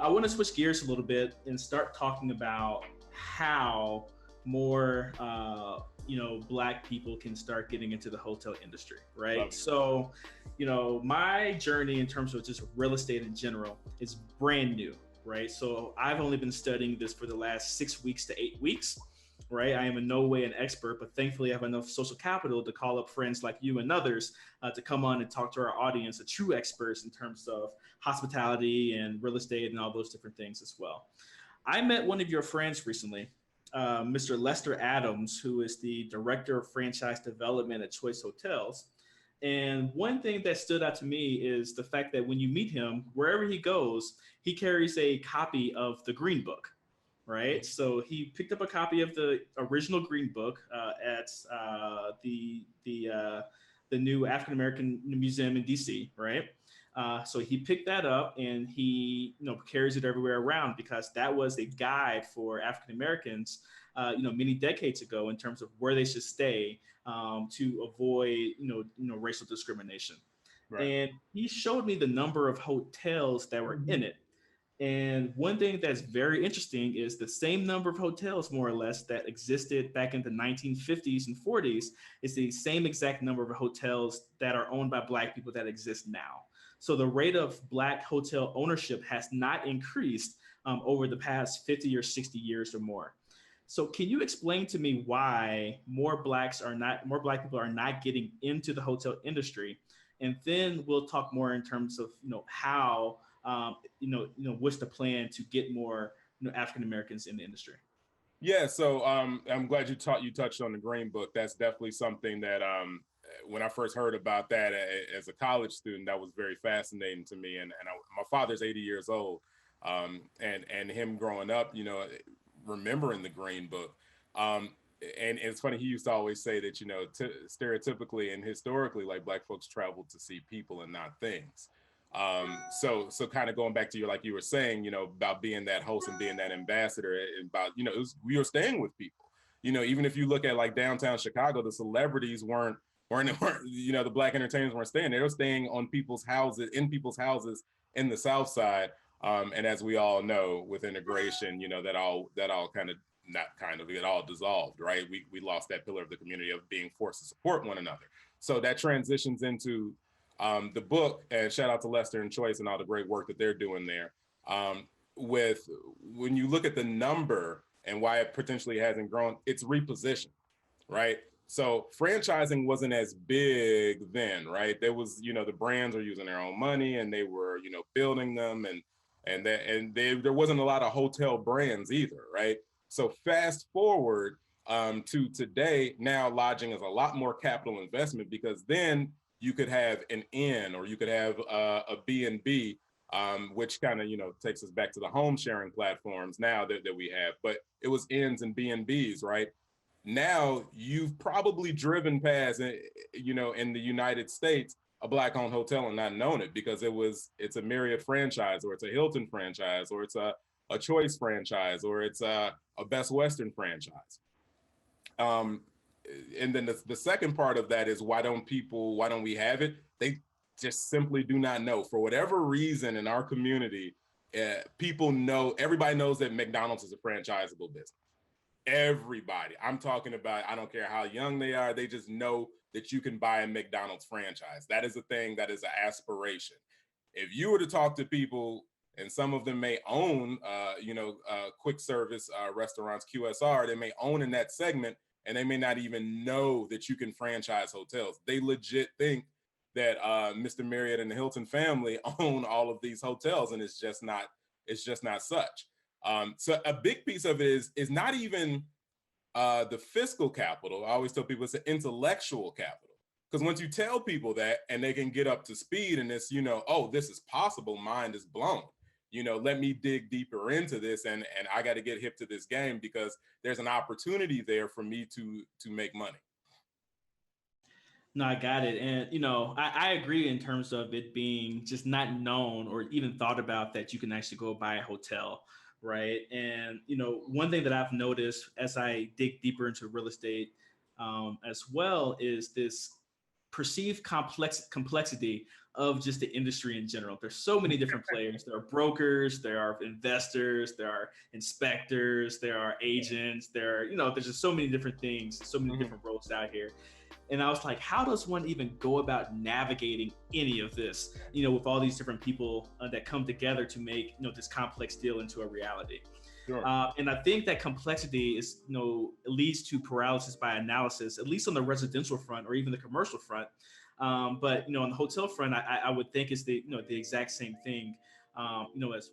I want to switch gears a little bit and start talking about how more, Black people can start getting into the hotel industry, Love right? it. So, my journey in terms of just real estate in general is brand new, right? So I've only been studying this for the last 6 weeks to 8 weeks. Right, I am in no way an expert, but thankfully I have enough social capital to call up friends like you and others to come on and talk to our audience, the true experts in terms of hospitality and real estate and all those different things as well. I met one of your friends recently, Mr. Lester Adams, who is the director of franchise development at Choice Hotels. And one thing that stood out to me is the fact that when you meet him, wherever he goes, he carries a copy of the Green Book, right? So he picked up a copy of the original Green Book at the new African American Museum in DC, right? So he picked that up and he carries it everywhere around because that was a guide for African Americans many decades ago in terms of where they should stay to avoid racial discrimination. Right. And he showed me the number of hotels that were in it. And one thing that's very interesting is the same number of hotels, more or less, that existed back in the 1950s and 40s is the same exact number of hotels that are owned by Black people that exist now. So the rate of Black hotel ownership has not increased over the past 50 or 60 years or more. So can you explain to me why more Black people are not getting into the hotel industry? And then we'll talk more in terms of how what's the plan to get more African Americans in the industry? Yeah, so I'm glad you touched on the Green Book. That's definitely something that when I first heard about that as a college student, that was very fascinating to me. And my father's 80 years old, and him growing up, remembering the Green Book. And it's funny, he used to always say that stereotypically and historically, like Black folks traveled to see people and not things. So kind of going back to like you were saying, about being that host and being that ambassador, and about we were staying with people. Even if you look at like downtown Chicago, the celebrities weren't the Black entertainers weren't staying. They were staying on people's houses, in the South Side. And as we all know, with integration, that all kind of not kind of it all dissolved, right? We lost that pillar of the community of being forced to support one another. So that transitions into the book, and shout out to Lester and Choice and all the great work that they're doing there. With when you look at the number and why it potentially hasn't grown, it's repositioned, right? So franchising wasn't as big then, right? There was, the brands are using their own money and they were, building them, there wasn't a lot of hotel brands either, right? So fast forward to today, now lodging is a lot more capital investment, because then you could have an inn or you could have a B&B, which kind of, takes us back to the home sharing platforms now that we have. But it was inns and B&Bs, right? Now you've probably driven past, in the United States, a Black-owned hotel and not known it, because it's a Marriott franchise, or it's a Hilton franchise, or it's a Choice franchise, or it's a Best Western franchise. And then the second part of that is, why don't we have it? They just simply do not know. For whatever reason in our community, everybody knows that McDonald's is a franchisable business. Everybody. I'm talking about, I don't care how young they are, they just know that you can buy a McDonald's franchise. That is a thing, that is an aspiration. If you were to talk to people, and some of them may own, quick service restaurants, QSR, they may own in that segment, and they may not even know that you can franchise hotels. They legit think that Mr. Marriott and the Hilton family own all of these hotels, and it's just not such. So a big piece of it is not even the fiscal capital. I always tell people it's the intellectual capital. Because once you tell people that and they can get up to speed and it's, oh, this is possible, mind is blown. Let me dig deeper into this, and I got to get hip to this game, because there's an opportunity there for me to make money. No, I got it. And, I agree in terms of it being just not known or even thought about that you can actually go buy a hotel, right? And, one thing that I've noticed as I dig deeper into real estate as well is this perceived complexity of just the industry in general. There's so many different players. There are brokers, there are investors, there are inspectors, there are agents, there's just so many different things, so many different roles out here. And I was like, how does one even go about navigating any of this, with all these different people that come together to make, this complex deal into a reality? Sure. And I think that complexity is, leads to paralysis by analysis, at least on the residential front or even the commercial front. But on the hotel front, I would think it's the exact same thing, as